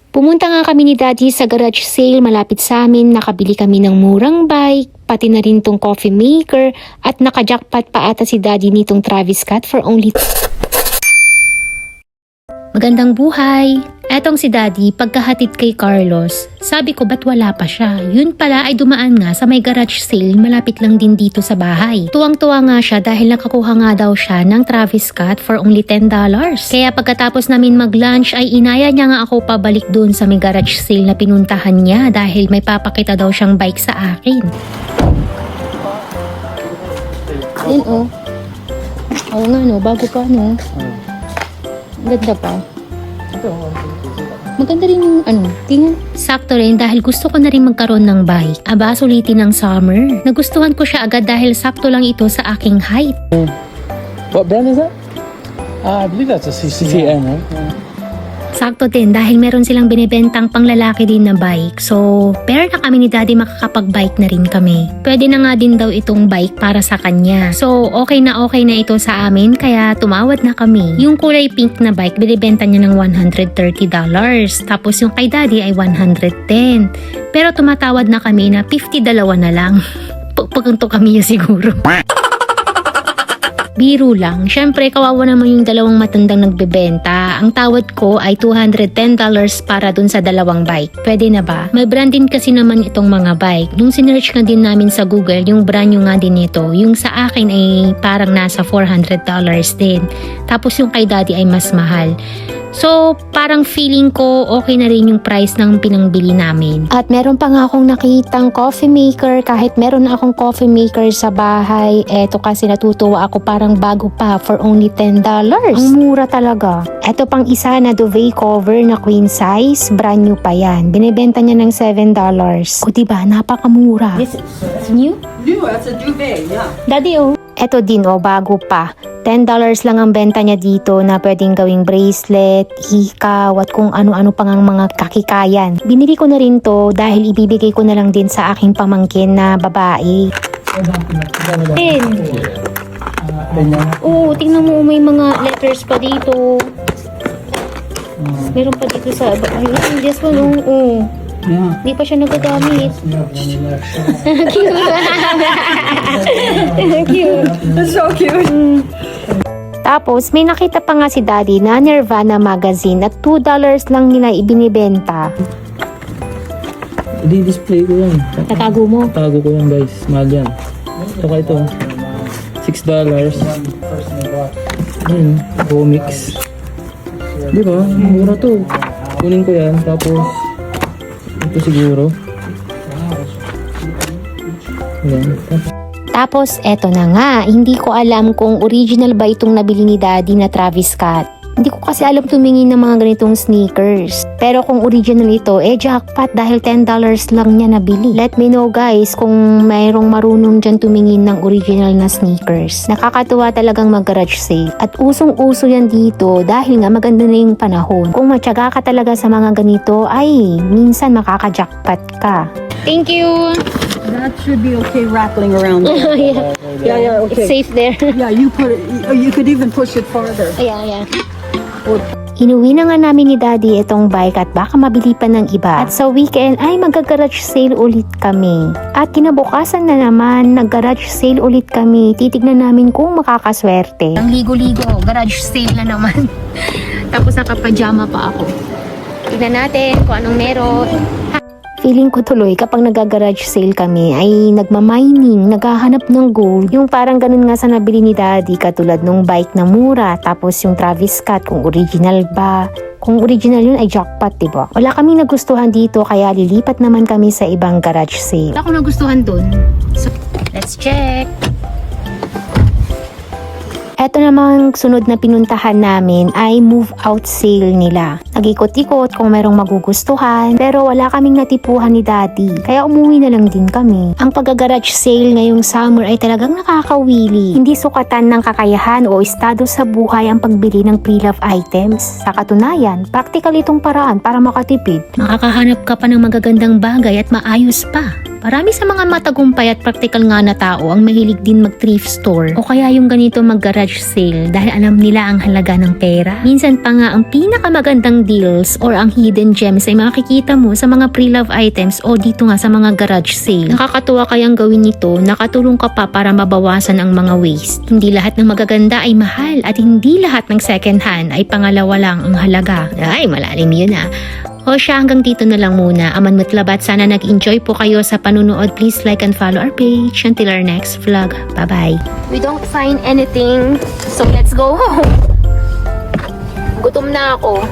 Pumunta nga kami ni Daddy sa garage sale malapit sa amin, nakabili kami ng murang bike, pati na rin tong coffee maker at nakajackpot pa ata si Daddy nitong Travis Scott for only... Magandang buhay! Etong si Daddy, pagkahatid kay Carlos, sabi ko ba't wala pa siya? Yun pala ay dumaan nga sa may garage sale malapit lang din dito sa bahay. Tuwang-tuwa nga siya dahil nakakuha nga daw siya ng Travis Scott for only $10. Kaya pagkatapos namin mag-lunch ay inaya niya nga ako pabalik dun sa may garage sale na pinuntahan niya dahil may papakita daw siyang bike sa akin. Yan oh. Oo nga no, bago pa no. Ganda pa. Maganda rin yung tingnan. Sakto rin dahil gusto ko na rin magkaroon ng bike. Aba, sulitin ng summer. Nagustuhan ko siya agad dahil sakto lang ito sa aking height. What brand is that? I believe that's a CCN, right? Sakto din dahil meron silang binibentang panglalaki din na bike. So, pair na kami ni Daddy, makakapag-bike na rin kami. Pwede na nga din daw itong bike para sa kanya. So, okay na ito sa amin kaya tumawad na kami. Yung kulay pink na bike, binibenta niya ng $130. Tapos yung kay Daddy ay $110. Pero tumatawad na kami na $50 na lang. Pagpunto kami niya siguro. Biro lang. Syempre, kawawa naman yung dalawang matandang nagbebenta. Ang tawad ko ay $210 para dun sa dalawang bike. Pwede na ba? May brand din kasi naman itong mga bike. Nung sinearch nga din namin sa Google, yung brand nyo nga din ito. Yung sa akin ay parang nasa $400 din. Tapos yung kay Daddy ay mas mahal. So, parang feeling ko okay na rin yung price ng pinangbili namin. At meron pa nga akong nakitang coffee maker. Kahit meron na akong coffee maker sa bahay, eto kasi natutuwa ako, parang bago pa for only $10. Ang mura talaga. Eto pang isa na duvet cover na queen size, brand new pa yan. Binibenta niya ng $7. O diba, napakamura. This is new? New, that's a duvet, yeah. Daddy, oh. Eto din, oh, bago pa. $10 lang ang benta niya dito na pwedeng gawing bracelet, hikaw, at kung ano-ano pang ang mga kakikayan. Binili ko na rin to dahil ibibigay ko na lang din sa aking pamangkin na babae. Pen. Oo, tingnan mo, may mga letters pa dito. Meron pa dito sa... Ayun, this one, oh. Yeah. Hindi pa siya nagagamit. Cute. Cute. That's so cute. Tapos, may nakita pa nga si Daddy na Nirvana magazine at $2 lang nila ibinibenta. Di-display ko yan. Tatago mo? Tago ko yan, guys. Mahal yan. Saka ito. $6. Ayun, comics. Di ba? Mura to. Kunin ko yan. Tapos, ito siguro. Ayan. Tapos, eto na nga. Hindi ko alam kung original ba itong nabili ni Daddy na Travis Scott. Hindi ko kasi alam tumingin ng mga ganitong sneakers. Pero kung original ito, jackpot dahil $10 lang niya nabili. Let me know guys kung mayroong marunong dyan tumingin ng original na sneakers. Nakakatuwa talagang mag-garage sale. At usong-uso yan dito dahil nga maganda na yung panahon. Kung matyaga ka talaga sa mga ganito, ay minsan makaka-jackpot ka. Thank you! That should be okay rattling around there. Yeah, okay. It's safe there. Yeah, you put it, you could even push it farther. Yeah. Inuwi na nga namin ni Daddy itong bike at baka mabili pa ng iba. At sa weekend ay mag-garage sale ulit kami. At kinabukasan na naman, nag-garage sale ulit kami. Titignan namin kung makakaswerte. Ang ligo-ligo, garage sale na naman. Tapos nakapajama pa ako. Tignan natin kung anong meron. Feeling ko tuloy kapag nag-garage sale kami ay nagmamining, naghahanap ng gold. Yung parang ganun nga sa nabili ni Daddy, katulad nung bike na mura, tapos yung Travis Scott kung original ba. Kung original yun ay jackpot, diba? Wala kaming nagustuhan dito kaya lilipat naman kami sa ibang garage sale. Wala akong nagustuhan dun. So, let's check. Eto namang sunod na pinuntahan namin ay move out sale nila. Nag-ikot-ikot kung merong magugustuhan pero wala kaming natipuhan ni Daddy kaya umuwi na lang din kami. Ang pag-garage sale ngayong summer ay talagang nakakawili. Hindi sukatan ng kakayahan o estado sa buhay ang pagbili ng pre-love items. Sa katunayan, practical itong paraan para makatipid. Makakahanap ka pa ng magagandang bagay at maayos pa. Marami sa mga matagumpay at practical nga na tao ang mahilig din mag-thrift store o kaya yung ganito mag-garage sale dahil alam nila ang halaga ng pera. Minsan pa nga ang pinakamagandang deals or ang hidden gems ay makikita mo sa mga pre-love items o dito nga sa mga garage sale. Nakakatuwa kayang gawin nito, nakatulong ka pa para mabawasan ang mga waste. Hindi lahat ng magaganda ay mahal at hindi lahat ng second hand ay pangalawa lang ang halaga. Ay, malalim yun ah. O siya, hanggang dito na lang muna. Aman Mutlabat, sana nag-enjoy po kayo sa panunood. Please like and follow our page. Until our next vlog. Bye-bye. We don't find anything, so let's go home. Gutom na ako.